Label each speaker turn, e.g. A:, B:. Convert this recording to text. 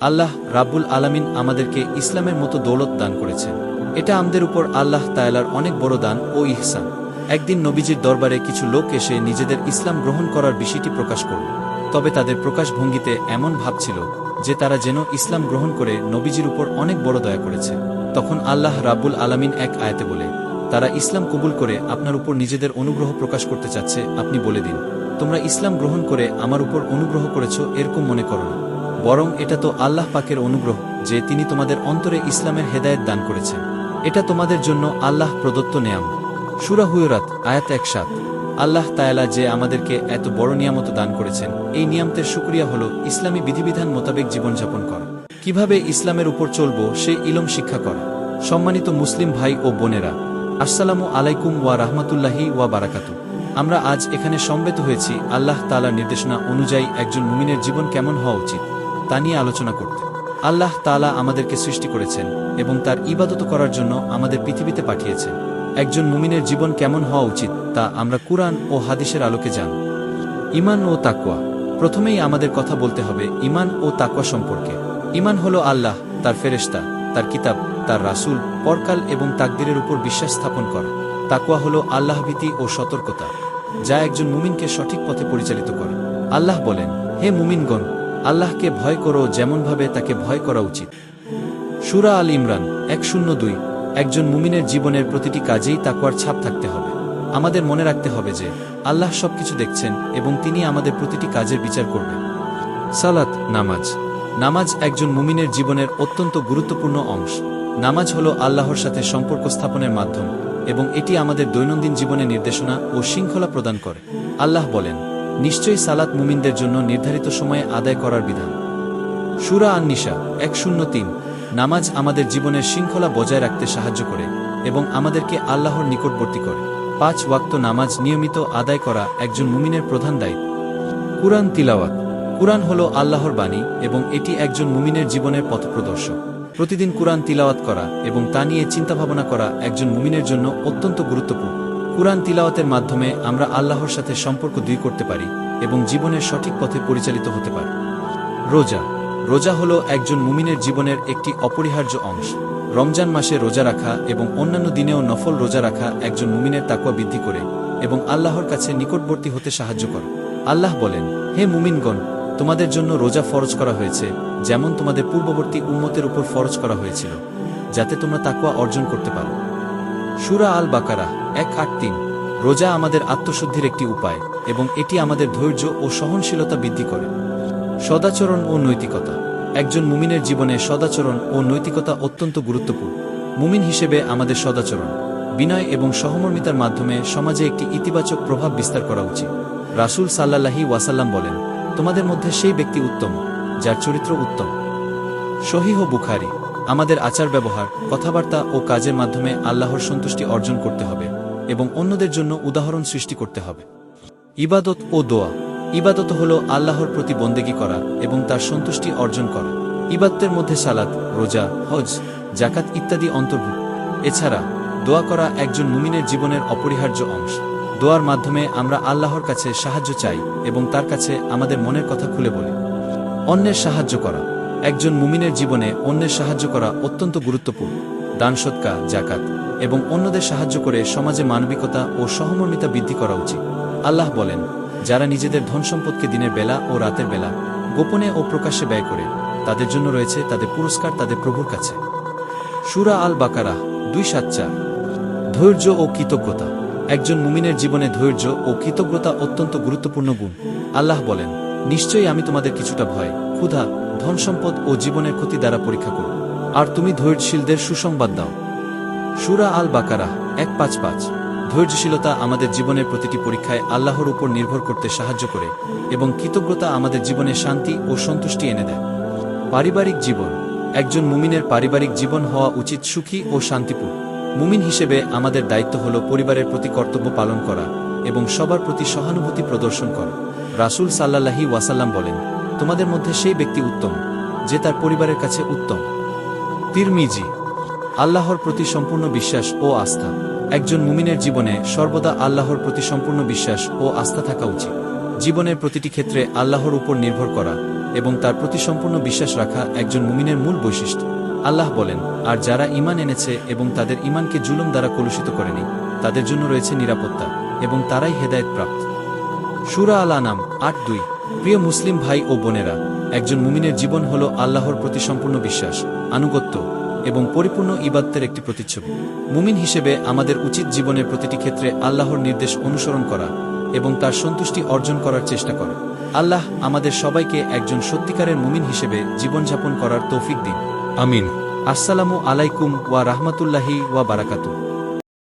A: আল্লাহ রাব্বুল আলামিন আমাদেরকে ইসলামের মতো দৌলত দান করেছেন। এটা আমাদের উপর আল্লাহ তাআলার অনেক বড় দান ও ইহসান। একদিন নবীজির দরবারে কিছু লোক এসে নিজেদের ইসলাম গ্রহণ করার বিষয়টি প্রকাশ করল। তবে তাদের প্রকাশভঙ্গিতে এমন ভাব ছিল যে তারা যেন ইসলাম গ্রহণ করে নবীজির উপর অনেক বড় দয়া করেছে। তখন আল্লাহ রাব্বুল আলামিন এক আয়াতে বলে, তারা ইসলাম কবুল করে আপনার উপর নিজেদের অনুগ্রহ প্রকাশ করতে চাচ্ছে, আপনি বলে দিন, তোমরা ইসলাম গ্রহণ করে আমার উপর অনুগ্রহ করেছ এরকম মনে করো না, বরং এটা তো আল্লাহ পাকের অনুগ্রহ যে তিনি তোমাদের অন্তরে ইসলামের হেদায়েত দান করেছেন। এটা তোমাদের জন্য আল্লাহ প্রদত্ত নেয়ামত। সূরা হুজুরাত আয়াত ১৭। আল্লাহ তাআলা যে আমাদেরকে এত বড় নিয়ামত দান করেছেন, এই নিয়ামতের শুকরিয়া হলো ইসলামী বিধিবিধান মোতাবেক জীবনযাপন করা। কিভাবে ইসলামের উপর চলব সেই ইলম শিক্ষা করা। সম্মানিত মুসলিম ভাই ও বোনেরা, আসসালামু আলাইকুম ওয়া রাহমাতুল্লাহি ওয়া বারাকাতুহু। আমরা আজ এখানে সমবেত হয়েছি আল্লাহ তাআলার নির্দেশনা অনুযায়ী একজন মুমিনের জীবন কেমন হওয়া উচিত তা নিয়ে আলোচনা করতে। আল্লাহ তাআলা আমাদেরকে সৃষ্টি করেছেন এবং তার ইবাদত করার জন্য আমাদের পৃথিবীতে পাঠিয়েছেন। একজন মুমিনের জীবন কেমন হওয়া উচিত তা আমরা কুরআন ও হাদিসের আলোকে জান। ঈমান ও তাকওয়া। প্রথমেই আমাদের কথা বলতে হবে ঈমান ও তাকওয়া সম্পর্কে। ঈমান হলো আল্লাহ, তার ফেরেশতা, তার কিতাব, তার রাসূল, পরকাল এবং তাকদীরের উপর বিশ্বাস স্থাপন করা। তাকওয়া হলো আল্লাহভীতি ও সতর্কতা, যা একজন মুমিনকে সঠিক পথে পরিচালিত করে। আল্লাহ বলেন, হে মুমিনগণ, আল্লাহকে ভয় করো যেমনভাবে তাকে ভয় করা উচিত। সূরা আল ইমরান ১০২। একজন মুমিনের জীবনের প্রতিটি কাজেই তাকওয়ার ছাপ থাকতে হবে। আমাদের মনে রাখতে হবে যে আল্লাহ সবকিছু দেখছেন এবং তিনি আমাদের প্রতিটি কাজের বিচার করবেন। সালাত, নামাজ। নামাজ একজন মুমিনের জীবনের অত্যন্ত গুরুত্বপূর্ণ অংশ। নামাজ হলো আল্লাহর সাথে সম্পর্ক স্থাপনের মাধ্যম এবং এটি আমাদের দৈনন্দিন জীবনে নির্দেশনা ও শৃঙ্খলা প্রদান করে। আল্লাহ বলেন, নিশ্চয়ই সালাত মুমিনদের জন্য নির্ধারিত সময়ে আদায় করার বিধান। সূরা আন-নিসা ১০৩। নামাজ আমাদের জীবনের শৃঙ্খলা বজায় রাখতে সাহায্য করে এবং আমাদেরকে আল্লাহর নিকটবর্তী করে। ৫ ওয়াক্ত নামাজ নিয়মিত আদায় করা একজন মুমিনের প্রধান দায়িত্ব। কুরআন তিলাওয়াত। কুরআন হলো আল্লাহর বাণী এবং এটি একজন মুমিনের জীবনের পথপ্রদর্শক। প্রতিদিন কুরআন তিলাওয়াত করা এবং তা নিয়ে চিন্তাভাবনা করা একজন মুমিনের জন্য অত্যন্ত গুরুত্বপূর্ণ। কুরআন তিলাওয়াতের মাধ্যমে আমরা আল্লাহর সাথে সম্পর্ক দৃঢ় করতে পারি এবং জীবনের সঠিক পথে পরিচালিত হতে পারি। রোজা। রোজা হলো একজন মুমিনের জীবনের একটি অপরিহার্য অংশ। রমজান মাসে রোজা রাখা এবং অন্যান্য দিনেও নফল রোজা রাখা একজন মুমিনের তাকওয়া বৃদ্ধি করে এবং আল্লাহর কাছে নিকটবর্তী হতে সাহায্য করে। আল্লাহ বলেন, হে মুমিনগণ, তোমাদের জন্য রোজা ফরজ করা হয়েছে যেমন তোমাদের পূর্ববর্তী উম্মতের উপর ফরজ করা হয়েছিল, যাতে তোমরা তাকওয়া অর্জন করতে পারো। সূরা আল বাকারা ১৮৩। রোজা আমাদের আত্মশুদ্ধির একটি উপায় এবং এটি আমাদের ধৈর্য ও সহনশীলতা বৃদ্ধি করে। সদাচরণ ও নৈতিকতা। একজন মুমিনের জীবনে সদাচরণ ও নৈতিকতা অত্যন্ত গুরুত্বপূর্ণ। মুমিন হিসেবে আমাদের সদাচরণ, বিনয় এবং সহমর্মিতার মাধ্যমে সমাজে একটি ইতিবাচক প্রভাব বিস্তার করা উচিত। রাসূল সাল্লাল্লাহু ওয়াসাল্লাম বলেন, তোমাদের মধ্যে সেই ব্যক্তি উত্তম যার চরিত্র উত্তম। সহিহ বুখারী। আমাদের আচার ব্যবহার, কথাবার্তা ও কাজের মাধ্যমে আল্লাহর সন্তুষ্টি অর্জন করতে হবে এবং অন্যদের জন্য উদাহরণ সৃষ্টি করতে হবে। ইবাদত ও দোয়া। ইবাদত হলো আল্লাহর প্রতি বন্দেগী করা এবং তার সন্তুষ্টি অর্জন করা। ইবাদতের মধ্যে সালাত, রোজা, হজ, যাকাত ইত্যাদি অন্তর্ভুক্ত। এছাড়া দোয়া করা একজন মুমিনের জীবনের অপরিহার্য অংশ। দোয়ার মাধ্যমে আমরা আল্লাহর কাছে সাহায্য চাই এবং তার কাছে আমাদের মনের কথা খুলে বলি। অন্যের সাহায্য করা। একজন মুমিনের জীবনে অন্যের সাহায্য করা অত্যন্ত গুরুত্বপূর্ণ। দান, সদকা, যাকাত এবং অন্যদের সাহায্য করে সমাজে মানবিকতা ও সহমর্মিতা বৃদ্ধি করা উচিত। আল্লাহ বলেন, যারা নিজেদের ধনসম্পদকে দিনের বেলা ও রাতের বেলা গোপনে ও প্রকাশ্যে ব্যয় করে, তাদের জন্য রয়েছে তাদের পুরস্কার তাদের প্রভুর কাছে। সূরা আল বাকারা ২৭৪। ধৈর্য ও কৃতজ্ঞতা। একজন মুমিনের জীবনে ধৈর্য ও কৃতজ্ঞতা অত্যন্ত গুরুত্বপূর্ণ গুণ। আল্লাহ বলেন, নিশ্চয়ই আমি তোমাদের কিছুটা ভয়, ক্ষুধা, ধনসম্পদ ও জীবনের ক্ষতি দ্বারা পরীক্ষা করব, আর তুমি ধৈর্যশীলদের সুসংবাদ দাও। সূরা আল বাকারা ১৫৫। ধৈর্যশীলতা আমাদের জীবনের প্রতিটি পরীক্ষায় আল্লাহর উপর নির্ভর করতে সাহায্য করে এবং কৃতজ্ঞতা আমাদের জীবনে শান্তি ও সন্তুষ্টি এনে দেয়। পারিবারিক জীবন। একজন মুমিনের পারিবারিক জীবন হওয়া উচিত সুখী ও শান্তিপূর্ণ। মুমিন হিসেবে আমাদের দায়িত্ব হল পরিবারের প্রতি কর্তব্য পালন করা এবং সবার প্রতি সহানুভূতি প্রদর্শন করা। রাসূল সাল্লাল্লাহু ওয়াসাল্লাম বলেন, তোমাদের মধ্যে সেই ব্যক্তি উত্তম যে তার পরিবারের কাছে উত্তম। তিরমিজি। আল্লাহর প্রতি সম্পূর্ণ বিশ্বাস ও আস্থা। একজন মুমিনের জীবনে সর্বদা আল্লাহর প্রতি সম্পূর্ণ বিশ্বাস ও আস্থা থাকা উচিত। জীবনের প্রতিটি ক্ষেত্রে আল্লাহর উপর নির্ভর করা এবং তার প্রতি সম্পূর্ণ বিশ্বাস রাখা একজন মুমিনের মূল বৈশিষ্ট্য। আল্লাহ বলেন, আর যারা ঈমান এনেছে এবং তাদের ঈমানকে জুলুম দ্বারা কলুষিত করেনি, তাদের জন্য রয়েছে নিরাপত্তা এবং তারাই হেদায়েত প্রাপ্ত। সূরা আল-আনাম ৮:২। প্রিয় মুসলিম ভাই ও বোনেরা, একজন মুমিনের জীবন হল আল্লাহর প্রতি সম্পূর্ণ বিশ্বাস, আনুগত্য এবং পরিপূর্ণ ইবাদতের একটি প্রতিচ্ছবি। মুমিন হিসেবে আমাদের উচিত জীবনের প্রতিটি ক্ষেত্রে আল্লাহর নির্দেশ অনুসরণ করা এবং তার সন্তুষ্টি অর্জন করার চেষ্টা করা। আল্লাহ আমাদের সবাইকে একজন সত্যিকারের মুমিন হিসেবে জীবনযাপন করার তৌফিক দিন। আমিন। আসসালামু আলাইকুম ওয়া রাহমাতুল্লাহি ওয়া বারাকাতুহু।